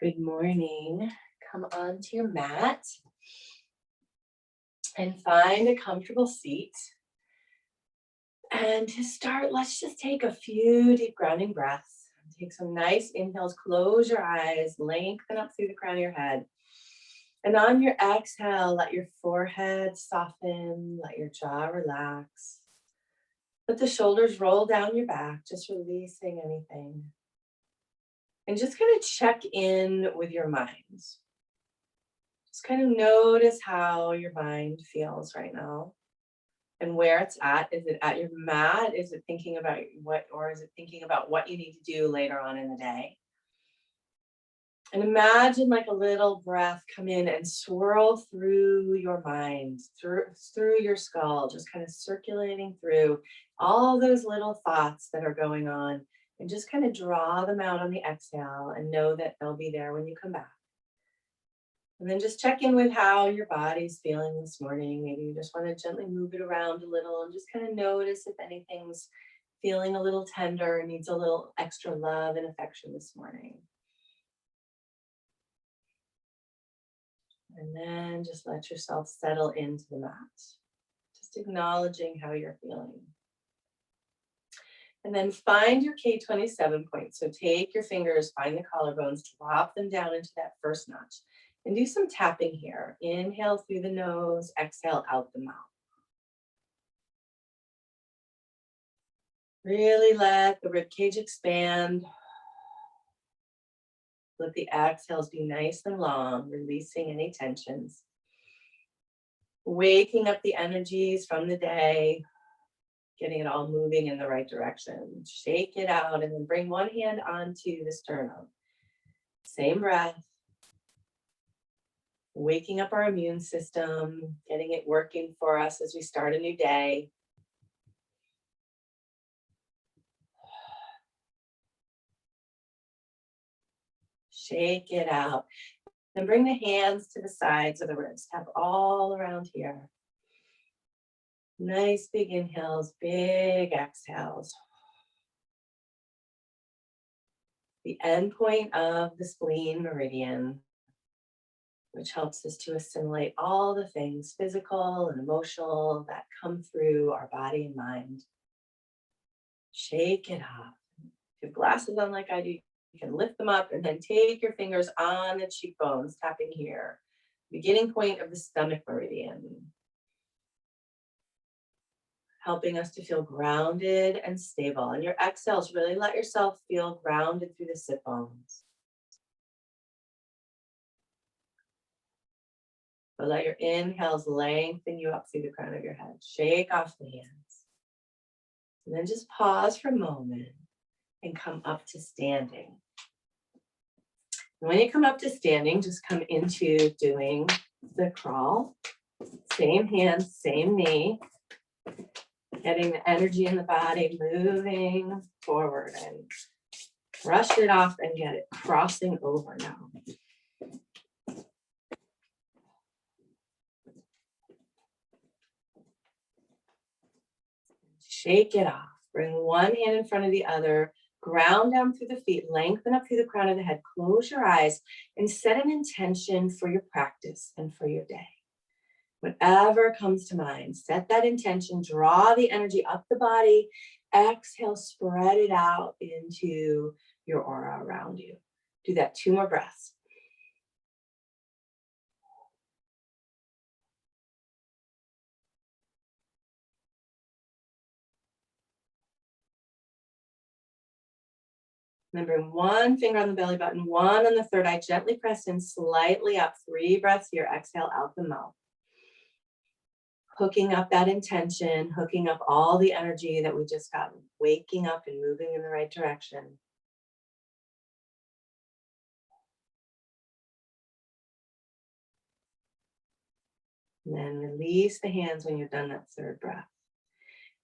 Good morning. Come onto your mat and find a comfortable seat. And to start, let's just take a few deep grounding breaths. Take some nice inhales, close your eyes, lengthen up through the crown of your head. And on your exhale, let your forehead soften, let your jaw relax. Let the shoulders roll down your back, just releasing anything. And just kind of check in with your mind. Just kind of notice how your mind feels right now and where it's at. Is it at your mat? Is it thinking about or is it thinking about what you need to do later on in the day? And imagine like a little breath come in and swirl through your mind, through your skull, just kind of circulating through all those little thoughts that are going on, and just kind of draw them out on the exhale and know that they'll be there when you come back. And then just check in with how your body's feeling this morning. Maybe you just want to gently move it around a little and just kind of notice if anything's feeling a little tender and needs a little extra love and affection this morning. And then just let yourself settle into the mat, just acknowledging how you're feeling. And then find your K27 point. So take your fingers, find the collarbones, drop them down into that first notch. And do some tapping here. Inhale through the nose, exhale out the mouth. Really let the ribcage expand. Let the exhales be nice and long, releasing any tensions. Waking up the energies from the day, getting it all moving in the right direction. Shake it out and then bring one hand onto the sternum. Same breath. Waking up our immune system, getting it working for us as we start a new day. Shake it out. Then bring the hands to the sides of the ribs. Tap all around here. Nice big inhales, big exhales. The end point of the spleen meridian, which helps us to assimilate all the things physical and emotional that come through our body and mind. Shake it off. If you have glasses on like I do, you can lift them up and then take your fingers on the cheekbones, tapping here. Beginning point of the stomach meridian. Helping us to feel grounded and stable. And your exhales, really let yourself feel grounded through the sit bones. But let your inhales lengthen you up through the crown of your head. Shake off the hands. And then just pause for a moment and come up to standing. And when you come up to standing, just come into doing the crawl. Same hand, same knee. Getting the energy in the body moving forward, and brush it off and get it crossing over now. Shake it off. Bring one hand in front of the other. Ground down through the feet. Lengthen up through the crown of the head. Close your eyes and set an intention for your practice and for your day. Whatever comes to mind, set that intention. Draw the energy up the body. Exhale, spread it out into your aura around you. Do that 2 more breaths. Then bring one finger on the belly button, one on the third eye. Gently press in, slightly up. 3 breaths here. Exhale out the mouth. Hooking up that intention, hooking up all the energy that we just got, waking up and moving in the right direction. And then release the hands when you've done that 3rd breath.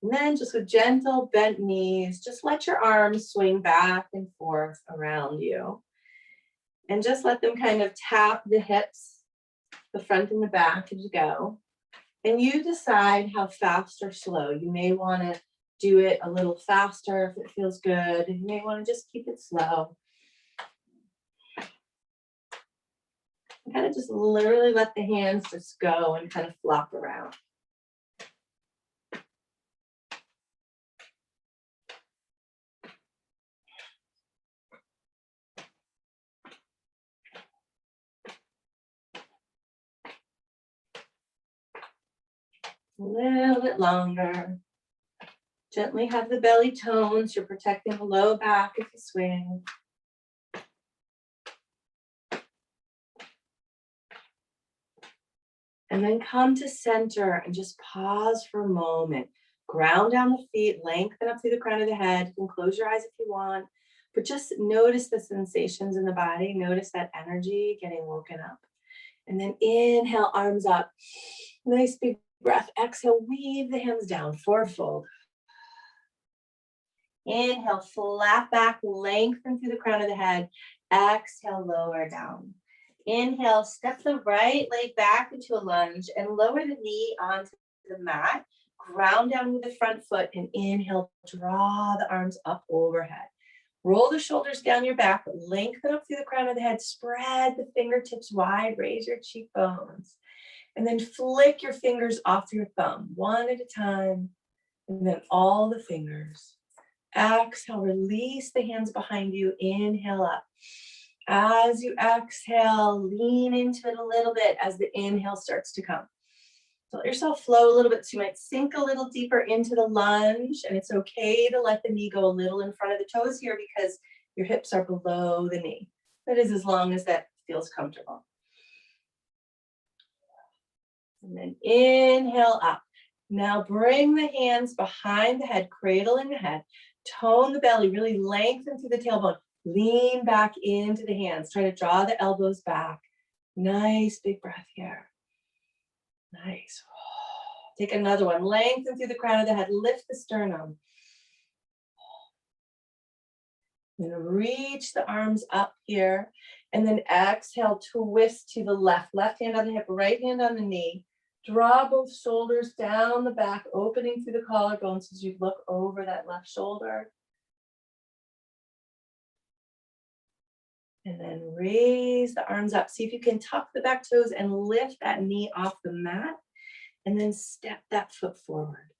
And then just with gentle bent knees, just let your arms swing back and forth around you. And just let them kind of tap the hips, the front and the back as you go. And you decide how fast or slow. You may want to do it a little faster if it feels good. You may want to just keep it slow. Kind of just literally let the hands just go and kind of flop around. A little bit longer. Gently have the belly tones. You're protecting the low back if you swing. And then come to center and just pause for a moment. Ground down the feet, lengthen up through the crown of the head. You can close your eyes if you want, but just notice the sensations in the body. Notice that energy getting woken up. And then inhale, arms up. Nice big breath. Exhale, weave the hands down, fourfold. Inhale, flat back, lengthen through the crown of the head. Exhale, lower down. Inhale, step the right leg back into a lunge and lower the knee onto the mat. Ground down with the front foot and inhale, draw the arms up overhead. Roll the shoulders down your back, lengthen up through the crown of the head, spread the fingertips wide, raise your cheekbones. And then flick your fingers off your thumb, one at a time, and then all the fingers. Exhale, release the hands behind you, inhale up. As you exhale, lean into it a little bit as the inhale starts to come. So let yourself flow a little bit. So you might sink a little deeper into the lunge, and it's okay to let the knee go a little in front of the toes here because your hips are below the knee. That is as long as that feels comfortable. And then inhale up. Now bring the hands behind the head, cradling the head, tone the belly, really lengthen through the tailbone. Lean back into the hands. Try to draw the elbows back. Nice big breath here. Nice. Take another one. Lengthen through the crown of the head. Lift the sternum. Then reach the arms up here. And then exhale, twist to the left. Left hand on the hip, right hand on the knee. Draw both shoulders down the back, opening through the collarbones as you look over that left shoulder. And then raise the arms up. See if you can tuck the back toes and lift that knee off the mat. And then step that foot forward.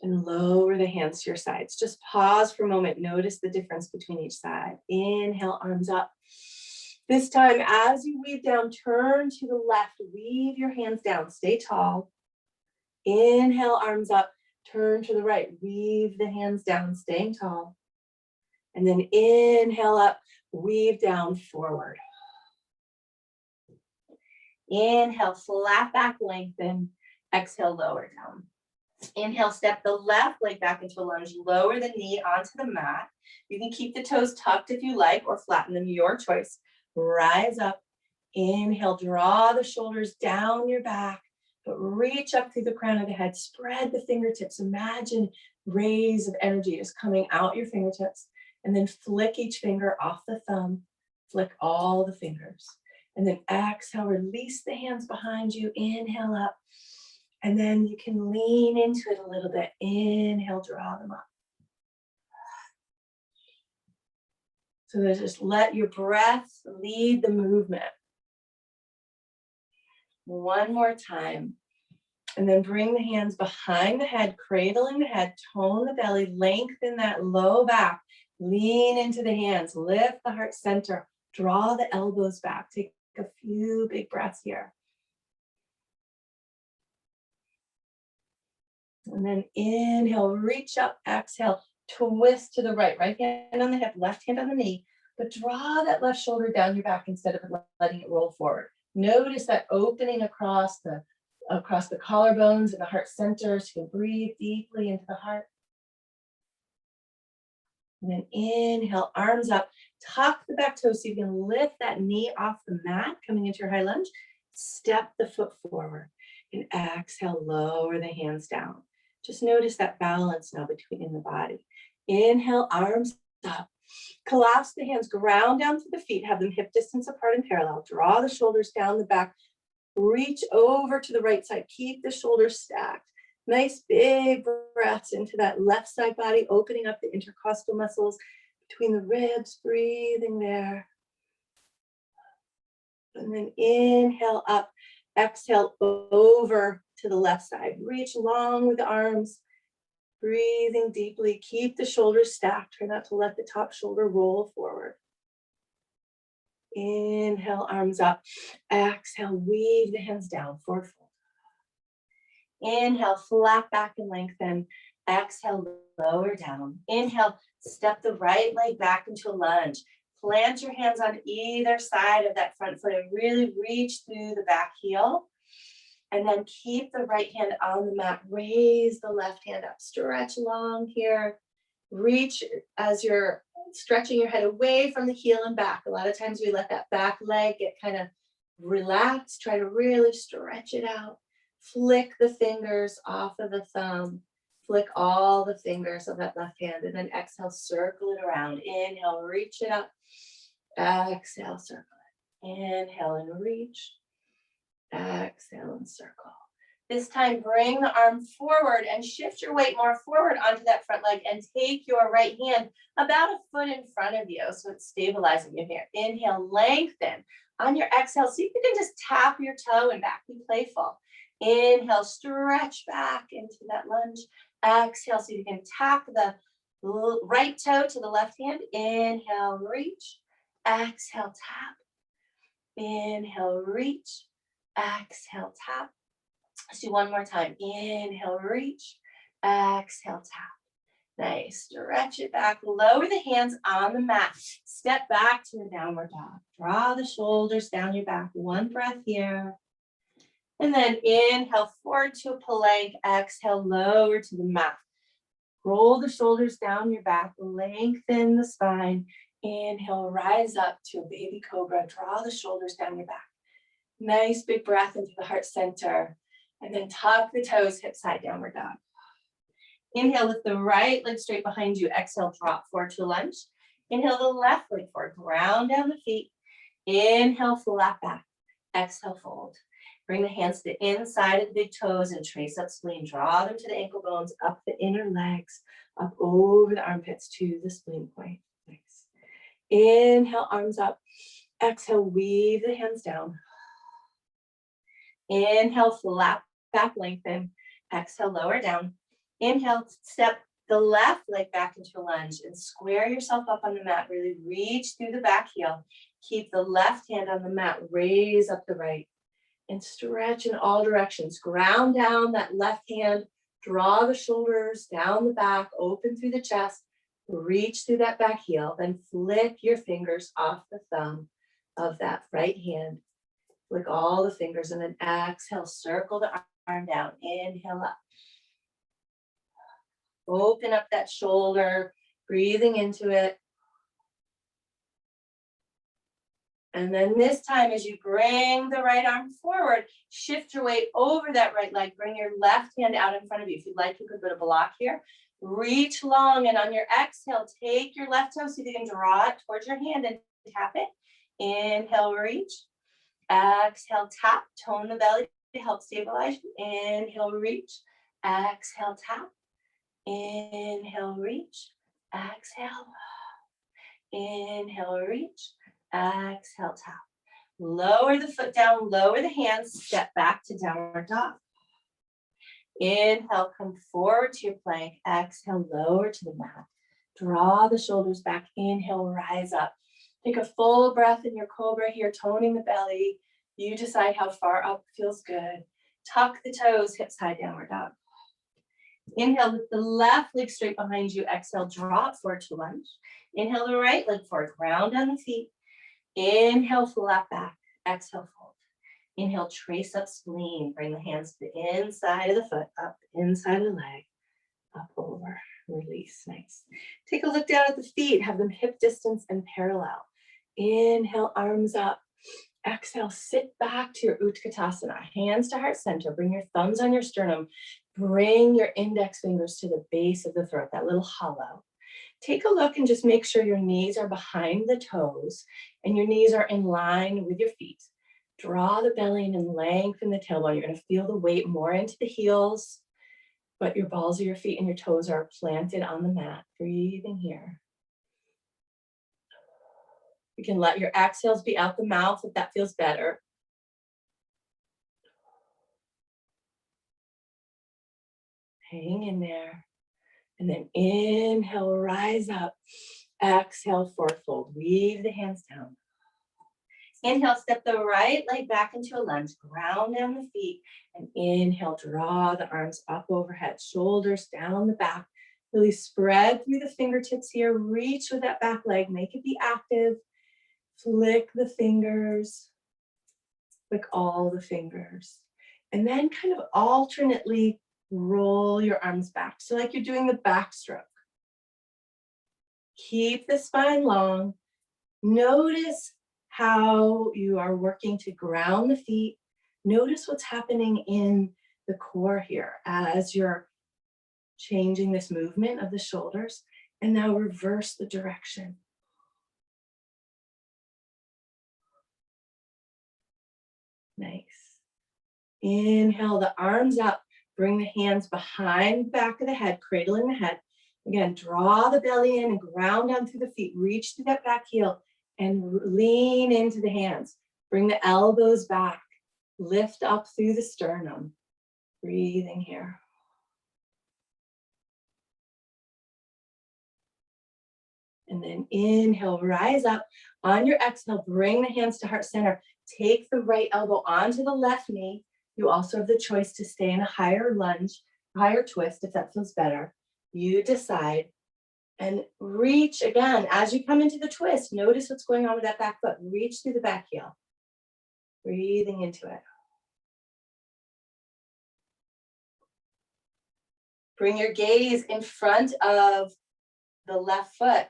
And lower the hands to your sides. Just pause for a moment. Notice the difference between each side. Inhale, arms up. This time, as you weave down, turn to the left. Weave your hands down. Stay tall. Inhale, arms up. Turn to the right. Weave the hands down, staying tall. And then inhale up. Weave down forward. Inhale, flat back, lengthen. Exhale, lower down. Inhale, step the left leg back into a lunge. Lower the knee onto the mat. You can keep the toes tucked if you like or flatten them, your choice. Rise up. Inhale, draw the shoulders down your back, but reach up through the crown of the head. Spread the fingertips. Imagine rays of energy just coming out your fingertips. And then flick each finger off the thumb. Flick all the fingers. And then exhale, release the hands behind you. Inhale up. And then you can lean into it a little bit. Inhale, draw them up. So just let your breath lead the movement. One more time. And then bring the hands behind the head, cradling the head, tone the belly, lengthen that low back. Lean into the hands, lift the heart center, draw the elbows back. Take a few big breaths here. And then inhale, reach up, exhale, twist to the right. Right hand on the hip, left hand on the knee, but draw that left shoulder down your back instead of letting it roll forward. Notice that opening across the collarbones and the heart center, so you can breathe deeply into the heart. And then inhale, arms up, tuck the back toes so you can lift that knee off the mat, coming into your high lunge. Step the foot forward and exhale, lower the hands down. Just notice that balance now in the body. Inhale, arms up. Collapse the hands, ground down to the feet, have them hip distance apart and parallel. Draw the shoulders down the back. Reach over to the right side. Keep the shoulders stacked. Nice big breaths into that left side body, opening up the intercostal muscles between the ribs, breathing there. And then inhale up, exhale over to the left side. Reach long with the arms, breathing deeply. Keep the shoulders stacked. Try not to let the top shoulder roll forward. Inhale, arms up. Exhale, weave the hands down, forward fold. Inhale, flat back and lengthen. Exhale, lower down. Inhale, step the right leg back into a lunge. Plant your hands on either side of that front foot and really reach through the back heel. And then keep the right hand on the mat. Raise the left hand up. Stretch long here. Reach as you're stretching your head away from the heel and back. A lot of times we let that back leg get kind of relaxed. Try to really stretch it out. Flick the fingers off of the thumb. Flick all the fingers of that left hand. And then exhale, circle it around. Inhale, reach it up. Exhale, circle it. Inhale and reach. Exhale and circle. This time, bring the arm forward and shift your weight more forward onto that front leg and take your right hand about a foot in front of you. So it's stabilizing you here. Inhale, lengthen. On your exhale, see if you can just tap your toe and back. Be playful. Inhale, stretch back into that lunge. Exhale, see if you can tap the right toe to the left hand. Inhale, reach. Exhale, tap. Inhale, reach. Exhale, tap. Let's do one more time. Inhale, reach. Exhale, tap. Nice. Stretch it back. Lower the hands on the mat. Step back to a downward dog. Draw the shoulders down your back. One breath here. And then inhale forward to a plank. Exhale, lower to the mat. Roll the shoulders down your back. Lengthen the spine. Inhale, rise up to a baby cobra. Draw the shoulders down your back. Nice big breath into the heart center. And then tuck the toes, hip side, downward dog. Inhale, lift the right leg straight behind you. Exhale, drop forward to a lunge. Inhale, the left leg forward. Ground down the feet. Inhale, flat back. Exhale, fold. Bring the hands to the inside of the big toes and trace up spleen. Draw them to the ankle bones, up the inner legs, up over the armpits to the spleen point. Nice. Inhale, arms up. Exhale, weave the hands down. Inhale, flat back, lengthen. Exhale, lower down. Inhale, step the left leg back into a lunge and square yourself up on the mat. Really reach through the back heel. Keep the left hand on the mat. Raise up the right. And stretch in all directions. Ground down that left hand. Draw the shoulders down the back. Open through the chest. Reach through that back heel. Then flick your fingers off the thumb of that right hand. Flick all the fingers and then exhale. Circle the arm down. Inhale up. Open up that shoulder. Breathing into it. And then this time, as you bring the right arm forward, shift your weight over that right leg. Bring your left hand out in front of you. If you'd like, you could put a block here. Reach long, and on your exhale, take your left toe, see if you can draw it towards your hand and tap it. Inhale, reach. Exhale, tap. Tone the belly to help stabilize you. Inhale, reach. Exhale, tap. Inhale, reach. Exhale. Inhale, reach. Exhale, tap. Lower the foot down, lower the hands, step back to downward dog. Inhale, come forward to your plank. Exhale, lower to the mat. Draw the shoulders back. Inhale, rise up. Take a full breath in your cobra here, toning the belly. You decide how far up feels good. Tuck the toes, hips high, downward dog. Inhale, lift the left leg straight behind you. Exhale, drop forward to lunge. Inhale, the right leg forward, ground down the feet. Inhale, flat back. Exhale, fold. Inhale, trace up spleen. Bring the hands to the inside of the foot, up inside of the leg, up over. Release. Nice. Take a look down at the feet. Have them hip distance and parallel. Inhale, arms up. Exhale, sit back to your Utkatasana. Hands to heart center. Bring your thumbs on your sternum. Bring your index fingers to the base of the throat, that little hollow. Take a look and just make sure your knees are behind the toes and your knees are in line with your feet. Draw the belly in and lengthen the tailbone. You're going to feel the weight more into the heels, but your balls of your feet and your toes are planted on the mat. Breathing here. You can let your exhales be out the mouth if that feels better. Hang in there. And then inhale, rise up. Exhale, forward fold. Weave the hands down. Inhale, step the right leg back into a lunge. Ground down the feet. And inhale, draw the arms up overhead. Shoulders down the back. Really spread through the fingertips here. Reach with that back leg. Make it be active. Flick the fingers. Flick all the fingers. And then kind of alternately roll your arms back. So like you're doing the backstroke. Keep the spine long. Notice how you are working to ground the feet. Notice what's happening in the core here as you're changing this movement of the shoulders. And now reverse the direction. Nice. Inhale the arms up. Bring the hands behind the back of the head, cradling the head. Again, draw the belly in and ground down through the feet. Reach through that back heel and lean into the hands. Bring the elbows back. Lift up through the sternum. Breathing here. And then inhale, rise up. On your exhale, bring the hands to heart center. Take the right elbow onto the left knee. You also have the choice to stay in a higher lunge, higher twist if that feels better. You decide. And reach again. As you come into the twist, notice what's going on with that back foot. Reach through the back heel. Breathing into it. Bring your gaze in front of the left foot.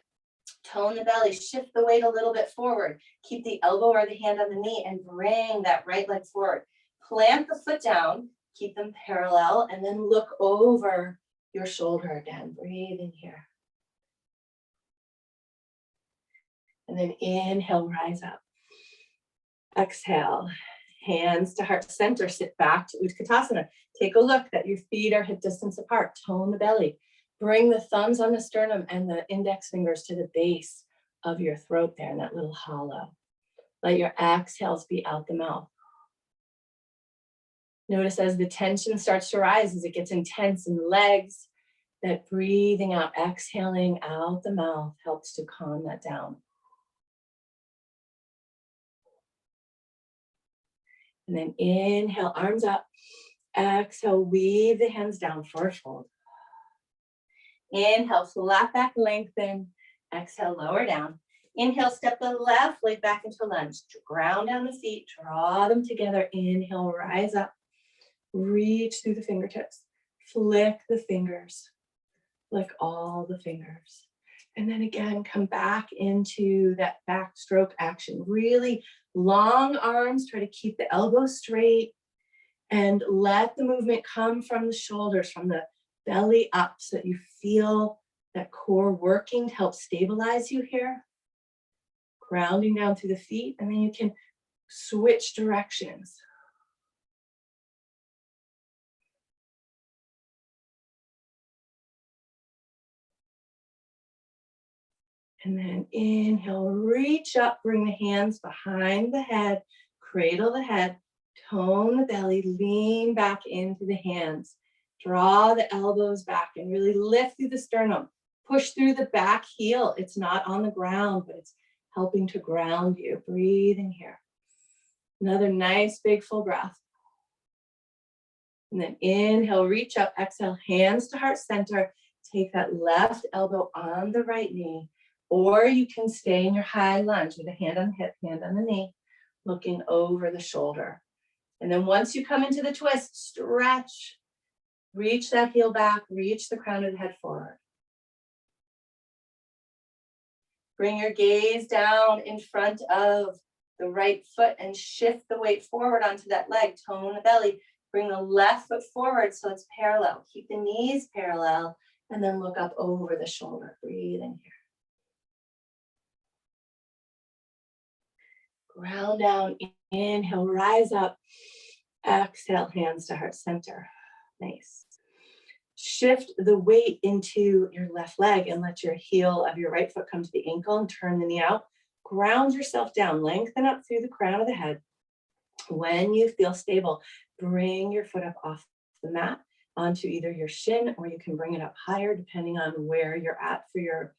Tone the belly, shift the weight a little bit forward. Keep the elbow or the hand on the knee and bring that right leg forward. Plant the foot down, keep them parallel, and then look over your shoulder again. Breathing here. And then inhale, rise up. Exhale, hands to heart center, sit back to Utkatasana. Take a look that your feet are hip distance apart. Tone the belly. Bring the thumbs on the sternum and the index fingers to the base of your throat there in that little hollow. Let your exhales be out the mouth. Notice as the tension starts to rise, as it gets intense in the legs, that breathing out, exhaling out the mouth helps to calm that down. And then inhale, arms up. Exhale, weave the hands down, forward fold. Inhale, flat back, lengthen. Exhale, lower down. Inhale, step the left leg back into lunge. Ground down the feet, draw them together. Inhale, rise up. Reach through the fingertips. Flick the fingers. Flick all the fingers. And then again, come back into that backstroke action. Really long arms, try to keep the elbows straight and let the movement come from the shoulders, from the belly up so that you feel that core working to help stabilize you here. Grounding down through the feet, and then you can switch directions. And then inhale, reach up, bring the hands behind the head, cradle the head, tone the belly, lean back into the hands. Draw the elbows back and really lift through the sternum. Push through the back heel. It's not on the ground, but it's helping to ground you. Breathing here. Another nice big full breath. And then inhale, reach up, exhale, hands to heart center. Take that left elbow on the right knee. Or you can stay in your high lunge with a hand on the hip, hand on the knee, looking over the shoulder. And then once you come into the twist, stretch. Reach that heel back, reach the crown of the head forward. Bring your gaze down in front of the right foot and shift the weight forward onto that leg. Tone the belly. Bring the left foot forward so it's parallel. Keep the knees parallel and then look up over the shoulder. Breathing here. Ground down, inhale, rise up. Exhale, hands to heart center. Nice. Shift the weight into your left leg and let your heel of your right foot come to the ankle and turn the knee out. Ground yourself down, lengthen up through the crown of the head. When you feel stable, bring your foot up off the mat onto either your shin, or you can bring it up higher depending on where you're at for your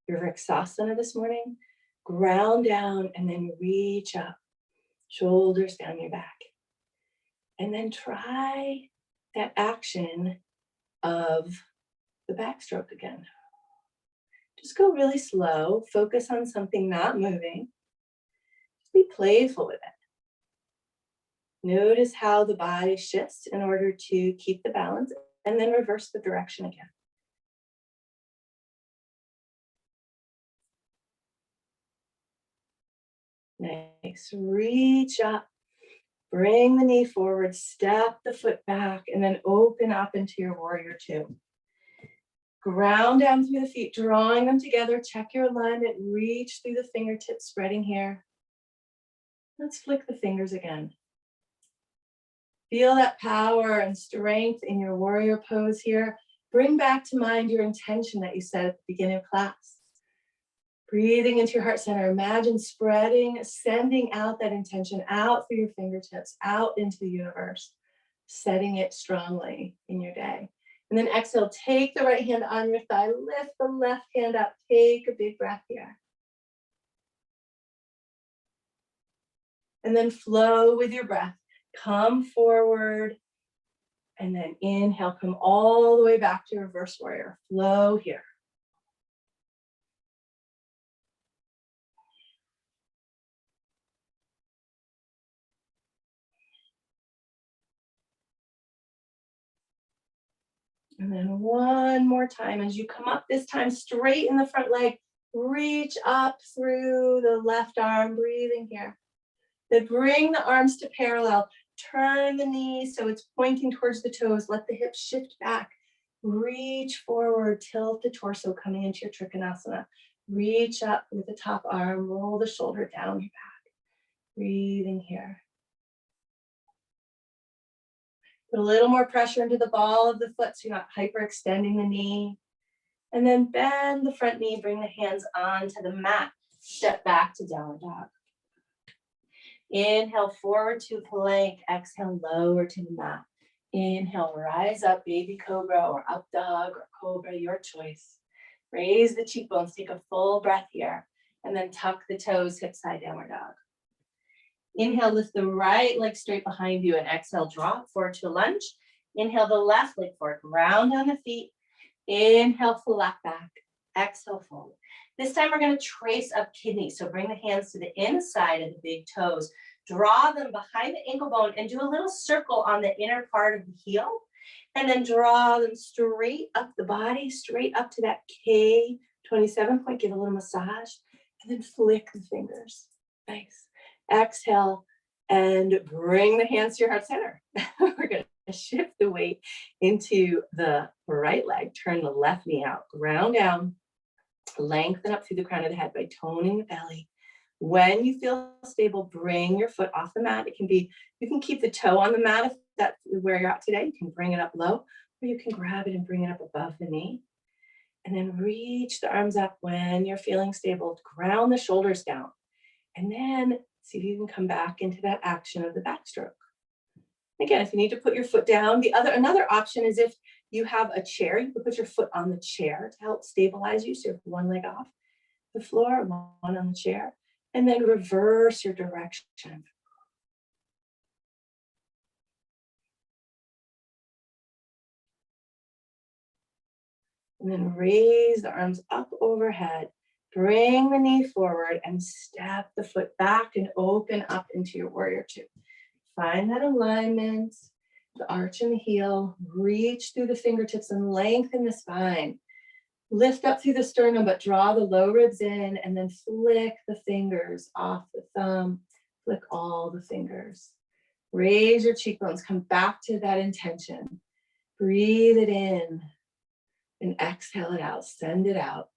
Vinyasa this morning. Ground down and then reach up, shoulders down your back. And then try that action of the backstroke again. Just go really slow, focus on something not moving. Just be playful with it. Notice how the body shifts in order to keep the balance, and then reverse the direction again. Nice. Reach up, bring the knee forward, step the foot back, and then open up into your warrior two. Ground down through the feet, drawing them together. Check your alignment. Reach through the fingertips, spreading here. Let's flick the fingers again. Feel that power and strength in your warrior pose here. Bring back to mind your intention that you set at the beginning of class. Breathing into your heart center. Imagine spreading, sending out that intention out through your fingertips, out into the universe, setting it strongly in your day. And then exhale, take the right hand on your thigh, lift the left hand up, take a big breath here. And then flow with your breath. Come forward, and then inhale, come all the way back to reverse warrior. Flow here. And then one more time as you come up, this time straighten the front leg, reach up through the left arm, breathing here. Then bring the arms to parallel, turn the knees so it's pointing towards the toes, let the hips shift back, reach forward, tilt the torso coming into your Trikonasana. Reach up with the top arm, roll the shoulder down your back, breathing here. Put a little more pressure into the ball of the foot so you're not hyperextending the knee. And then bend the front knee, bring the hands onto the mat. Step back to downward dog. Inhale, forward to plank. Exhale, lower to the mat. Inhale, rise up, baby cobra or up dog or cobra, your choice. Raise the cheekbones, take a full breath here. And then tuck the toes, hip side downward dog. Inhale, lift the right leg straight behind you and exhale, drop forward to a lunge. Inhale, the left leg forward, round on the feet. Inhale, flat back. Exhale, forward. This time we're going to trace up kidneys. So bring the hands to the inside of the big toes. Draw them behind the ankle bone and do a little circle on the inner part of the heel. And then draw them straight up the body, straight up to that K27 point. Give a little massage. And then flick the fingers. Nice. Exhale and bring the hands to your heart center. We're going to shift the weight into the right leg. Turn the left knee out. Ground down. Lengthen up through the crown of the head by toning the belly. When you feel stable, bring your foot off the mat. It can be, you can keep the toe on the mat if that's where you're at today. You can bring it up low, or you can grab it and bring it up above the knee. And then reach the arms up when you're feeling stable. Ground the shoulders down. And then see if you can come back into that action of the backstroke. Again, if you need to put your foot down, another option is if you have a chair, you can put your foot on the chair to help stabilize you. So you have one leg off the floor, one on the chair, and then reverse your direction. And then raise the arms up overhead. Bring the knee forward and step the foot back and open up into your warrior two. Find that alignment, the arch in the heel, reach through the fingertips and lengthen the spine. Lift up through the sternum, but draw the low ribs in and then flick the fingers off the thumb. Flick all the fingers. Raise your cheekbones, come back to that intention. Breathe it in and exhale it out, send it out.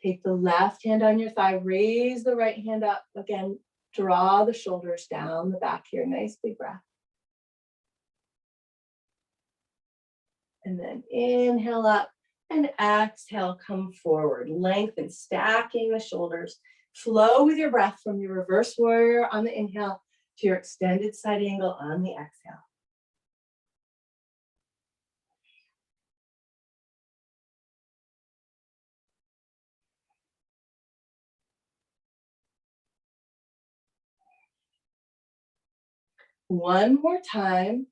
Take the left hand on your thigh, raise the right hand up. Again, draw the shoulders down the back here. Nice big breath. And then inhale up and exhale, come forward. Lengthen, stacking the shoulders. Flow with your breath from your reverse warrior on the inhale to your extended side angle on the exhale. One more time.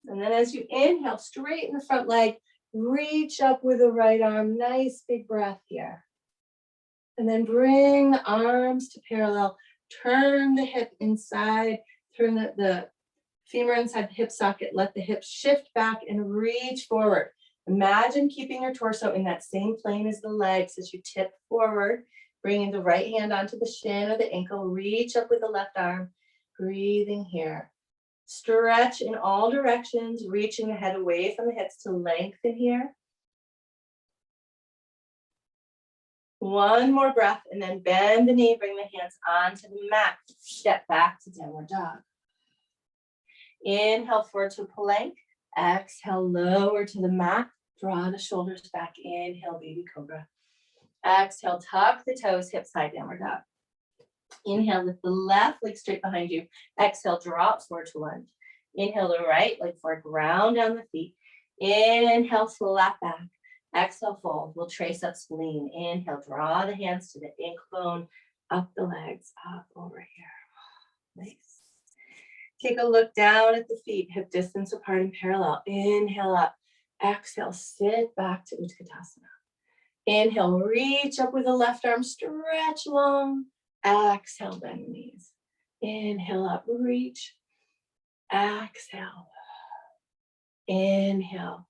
And then as you inhale, straighten the front leg, reach up with the right arm, nice big breath here. And then bring the arms to parallel, turn the hip inside, turn the femur inside the hip socket, let the hips shift back and reach forward. Imagine keeping your torso in that same plane as the legs as you tip forward, bringing the right hand onto the shin or the ankle, reach up with the left arm, breathing here. Stretch in all directions, reaching the head away from the hips to lengthen here. One more breath and then bend the knee, bring the hands onto the mat. Step back to downward dog. Inhale forward to plank. Exhale, lower to the mat. Draw the shoulders back. Inhale, baby cobra. Exhale, tuck the toes, hip side, downward dog. Inhale, lift the left leg straight behind you. Exhale, drop forward to lunge. Inhale, the right leg forward, ground down the feet. Inhale, flat back. Exhale, fold. We'll trace up spleen. Inhale, draw the hands to the ankle bone, up the legs, up over here. Nice. Take a look down at the feet, hip distance apart and parallel. Inhale up. Exhale, sit back to Utkatasana. Inhale, reach up with the left arm, stretch long. Exhale, bend the knees. Inhale up, reach. Exhale. Inhale.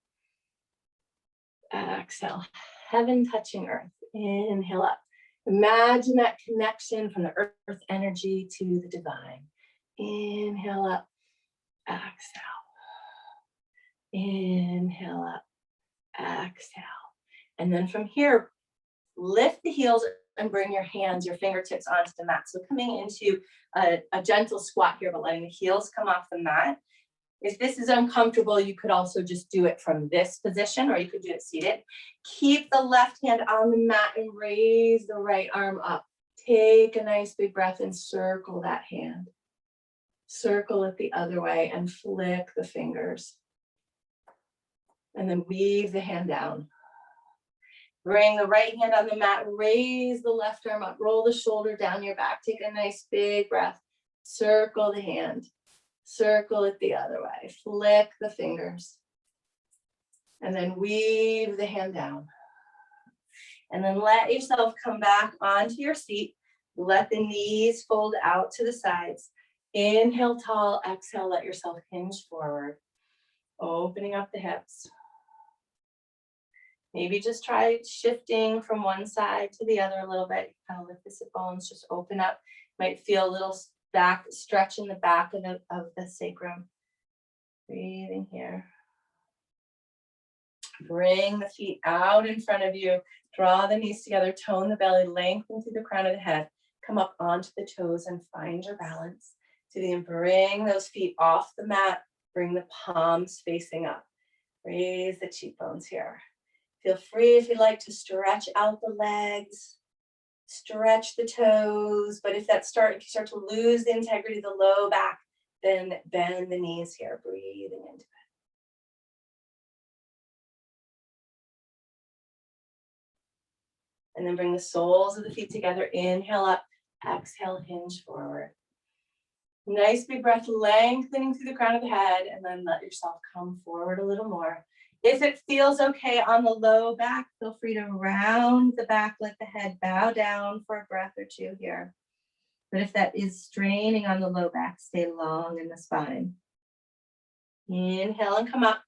Exhale. Heaven touching earth. Inhale up. Imagine that connection from the earth energy to the divine. Inhale up. Exhale. Inhale up. Exhale. And then from here, lift the heels and bring your hands, your fingertips onto the mat. So coming into a gentle squat here, but letting the heels come off the mat. If this is uncomfortable, you could also just do it from this position, or you could do it seated. Keep the left hand on the mat and raise the right arm up. Take a nice big breath and circle that hand. Circle it the other way and flick the fingers. And then weave the hand down. Bring the right hand on the mat, raise the left arm up, roll the shoulder down your back. Take a nice big breath. Circle the hand. Circle it the other way. Flick the fingers. And then weave the hand down. And then let yourself come back onto your seat. Let the knees fold out to the sides. Inhale tall, exhale, let yourself hinge forward. Opening up the hips. Maybe just try shifting from one side to the other a little bit. Kind of lift the sit bones, just open up. Might feel a little back stretch in the back of the sacrum. Breathing here. Bring the feet out in front of you. Draw the knees together, tone the belly, lengthen through the crown of the head. Come up onto the toes and find your balance. To the end, bring those feet off the mat. Bring the palms facing up. Raise the cheekbones here. Feel free if you'd like to stretch out the legs, stretch the toes, but if you start to lose the integrity of the low back, then bend the knees here, breathing into it. And then bring the soles of the feet together, inhale up, exhale, hinge forward. Nice big breath, lengthening through the crown of the head, and then let yourself come forward a little more. If it feels okay on the low back, feel free to round the back, let the head bow down for a breath or two here. But if that is straining on the low back, stay long in the spine. Inhale and come up.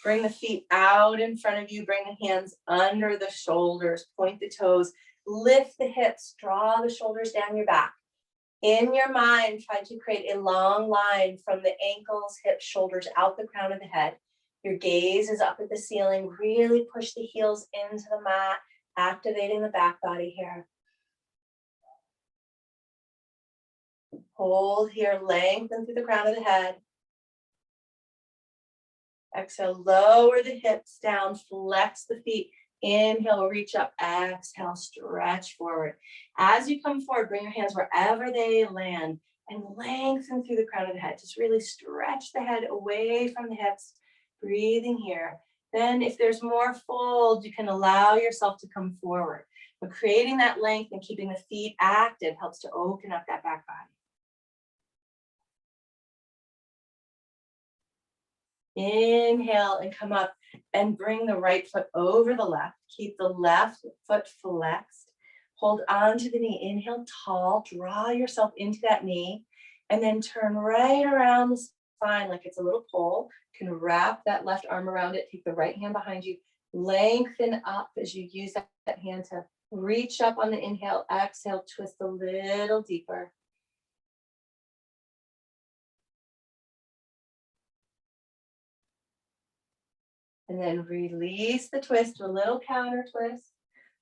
Bring the feet out in front of you. Bring the hands under the shoulders. Point the toes. Lift the hips. Draw the shoulders down your back. In your mind, try to create a long line from the ankles, hips, shoulders, out the crown of the head. Your gaze is up at the ceiling. Really push the heels into the mat, activating the back body here. Hold here, lengthen through the crown of the head. Exhale, lower the hips down, flex the feet, Inhale, reach up. Exhale, stretch forward. As you come forward, bring your hands wherever they land and lengthen through the crown of the head. Just really stretch the head away from the hips, breathing here. Then if there's more fold, you can allow yourself to come forward. But creating that length and keeping the feet active helps to open up that back body. Inhale and come up and bring the right foot over the left. Keep the left foot flexed. Hold on to the knee. Inhale, tall. Draw yourself into that knee. And then turn right around the spine like it's a little pole. You can wrap that left arm around it. Take the right hand behind you. Lengthen up as you use that hand to reach up on the inhale. Exhale, twist a little deeper. And then release the twist, a little counter twist.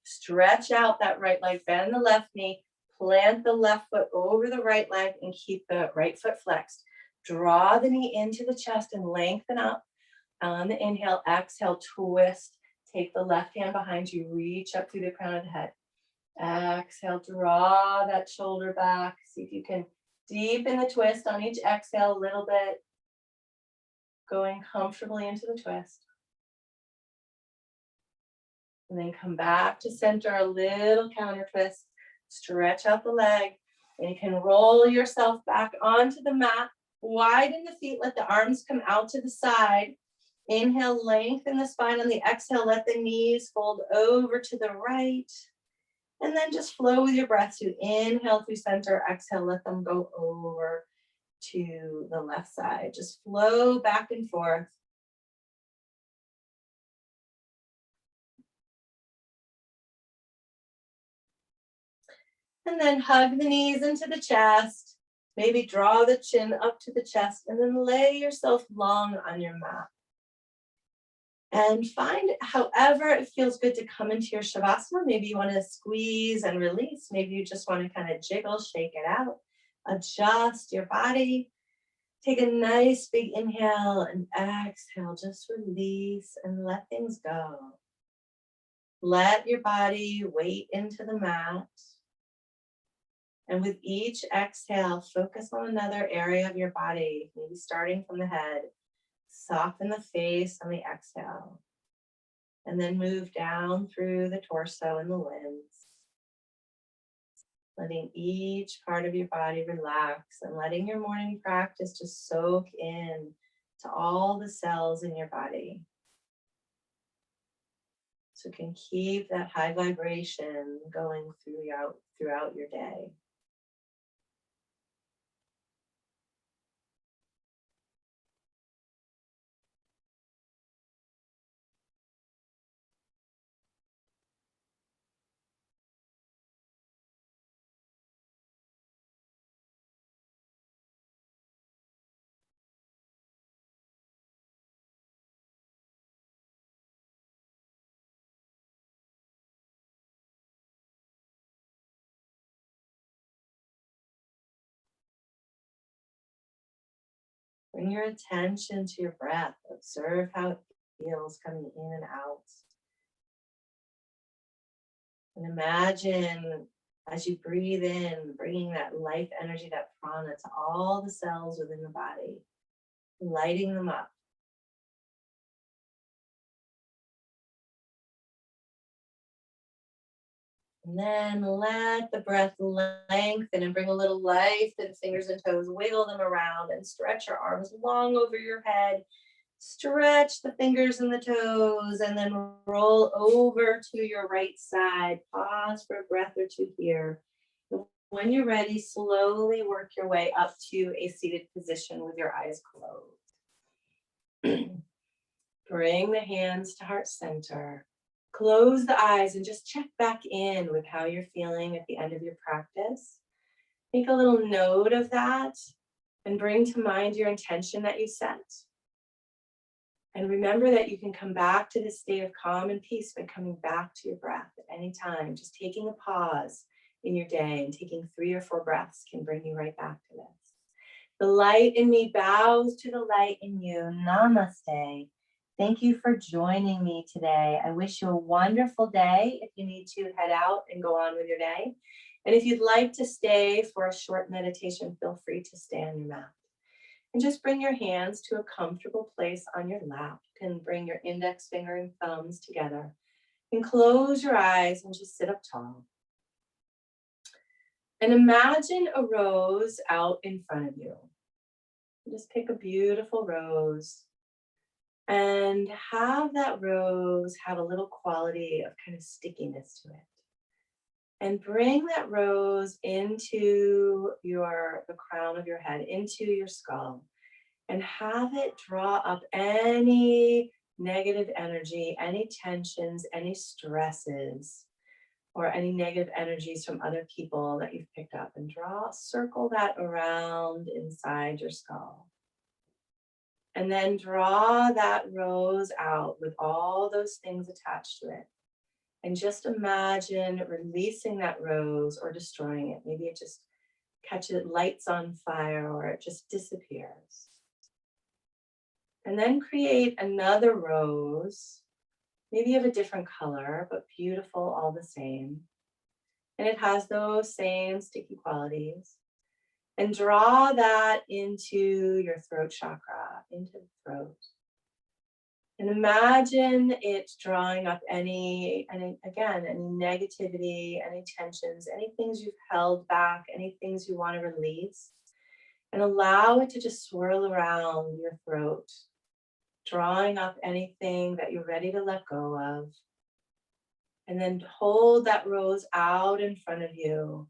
Stretch out that right leg, bend the left knee, plant the left foot over the right leg and keep the right foot flexed. Draw the knee into the chest and lengthen up. On the inhale, exhale, twist. Take the left hand behind you, reach up through the crown of the head. Exhale, draw that shoulder back. See if you can deepen the twist on each exhale a little bit. Going comfortably into the twist. And then come back to center, a little counter twist. Stretch out the leg. And you can roll yourself back onto the mat. Widen the feet, let the arms come out to the side. Inhale, lengthen the spine. On the exhale, let the knees fold over to the right. And then just flow with your breath. So inhale through center, exhale, let them go over to the left side. Just flow back and forth. And then hug the knees into the chest. Maybe draw the chin up to the chest and then lay yourself long on your mat. And find however it feels good to come into your Shavasana. Maybe you want to squeeze and release. Maybe you just want to kind of jiggle, shake it out. Adjust your body. Take a nice big inhale and exhale. Just release and let things go. Let your body weight into the mat. And with each exhale, focus on another area of your body, maybe starting from the head. Soften the face on the exhale. And then move down through the torso and the limbs. Letting each part of your body relax and letting your morning practice just soak in to all the cells in your body. So you can keep that high vibration going throughout your day. Bring your attention to your breath. Observe how it feels coming in and out. And imagine as you breathe in, bringing that life energy, that prana to all the cells within the body, lighting them up. And then let the breath lengthen and bring a little life to the fingers and toes. Wiggle them around and stretch your arms long over your head. Stretch the fingers and the toes and then roll over to your right side. Pause for a breath or two here. When you're ready, slowly work your way up to a seated position with your eyes closed. Bring the hands to heart center. Close the eyes and just check back in with how you're feeling at the end of your practice. Make a little note of that and bring to mind your intention that you set. And remember that you can come back to this state of calm and peace by coming back to your breath at any time. Just taking a pause in your day and taking 3 or 4 breaths can bring you right back to this. The light in me bows to the light in you. Namaste. Thank you for joining me today. I wish you a wonderful day. If you need to head out and go on with your day. And if you'd like to stay for a short meditation, feel free to stay on your mat. And just bring your hands to a comfortable place on your lap. You can bring your index finger and thumbs together. And close your eyes and just sit up tall. And imagine a rose out in front of you. Just pick a beautiful rose and have that rose have a little quality of kind of stickiness to it. And bring that rose into the crown of your head, into your skull, and have it draw up any negative energy, any tensions, any stresses, or any negative energies from other people that you've picked up, and circle that around inside your skull. And then draw that rose out with all those things attached to it. And just imagine releasing that rose or destroying it. Maybe it just lights on fire, or it just disappears. And then create another rose, maybe of a different color, but beautiful all the same. And it has those same sticky qualities. And draw that into your throat chakra, into the throat. And imagine it drawing up any negativity, any tensions, any things you've held back, any things you want to release. And allow it to just swirl around your throat, drawing up anything that you're ready to let go of. And then hold that rose out in front of you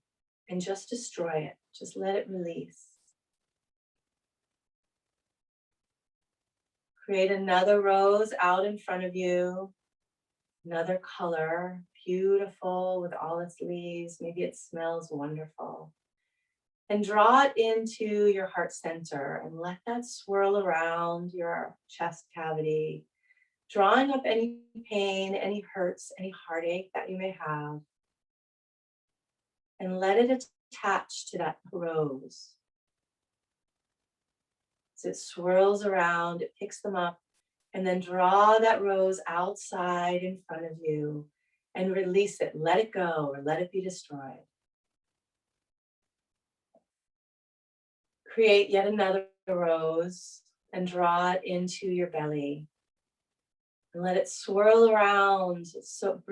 and just destroy it. Just let it release. Create another rose out in front of you, another color, beautiful with all its leaves. Maybe it smells wonderful. And draw it into your heart center and let that swirl around your chest cavity, drawing up any pain, any hurts, any heartache that you may have. And let it attach to that rose. So it swirls around, it picks them up, and then draw that rose outside in front of you and release it. Let it go or let it be destroyed. Create yet another rose and draw it into your belly. And let it swirl around, so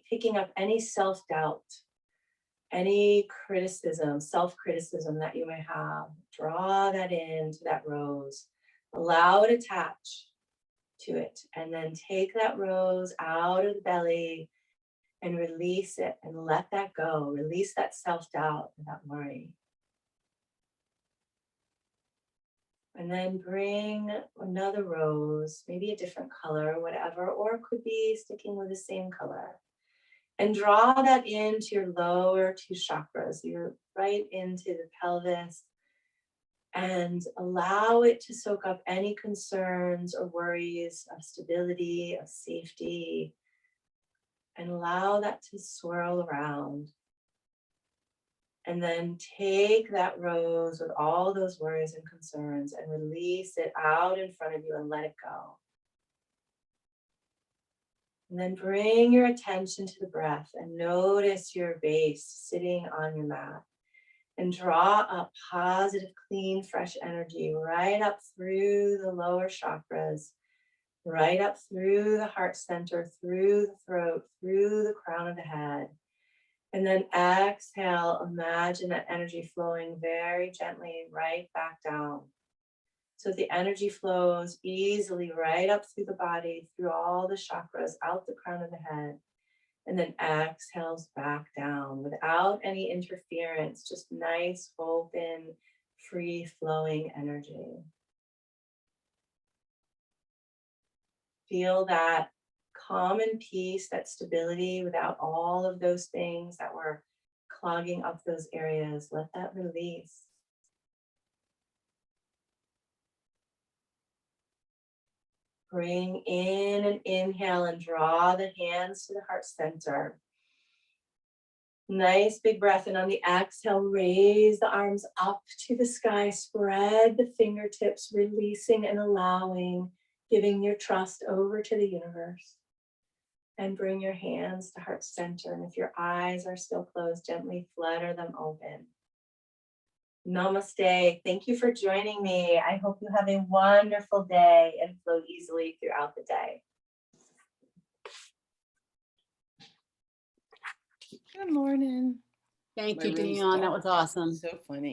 picking up any self-doubt, any criticism, self-criticism that you may have. Draw that into that rose. Allow it to attach to it. And then take that rose out of the belly and release it and let that go. Release that self-doubt and that worry. And then bring another rose, maybe a different color, whatever, or it could be sticking with the same color. And draw that into your lower two chakras. You're right into the pelvis. And allow it to soak up any concerns or worries of stability, of safety. And allow that to swirl around. And then take that rose with all those worries and concerns and release it out in front of you and let it go. And then bring your attention to the breath and notice your base sitting on your mat. And draw up positive, clean, fresh energy right up through the lower chakras, right up through the heart center, through the throat, through the crown of the head. And then exhale, imagine that energy flowing very gently right back down. So the energy flows easily right up through the body, through all the chakras, out the crown of the head, and then exhales back down without any interference, just nice, open, free-flowing energy. Feel that calm and peace, that stability without all of those things that were clogging up those areas. Let that release. Bring in an inhale and draw the hands to the heart center. Nice big breath. And on the exhale, raise the arms up to the sky. Spread the fingertips, releasing and allowing Giving your trust over to the universe. And bring your hands to heart center. And if your eyes are still closed, gently flutter them open. Namaste. Thank you for joining me. I hope you have a wonderful day and flow easily throughout the day. Good morning. Thank My you, room's Dion. That dark. was awesome. So funny.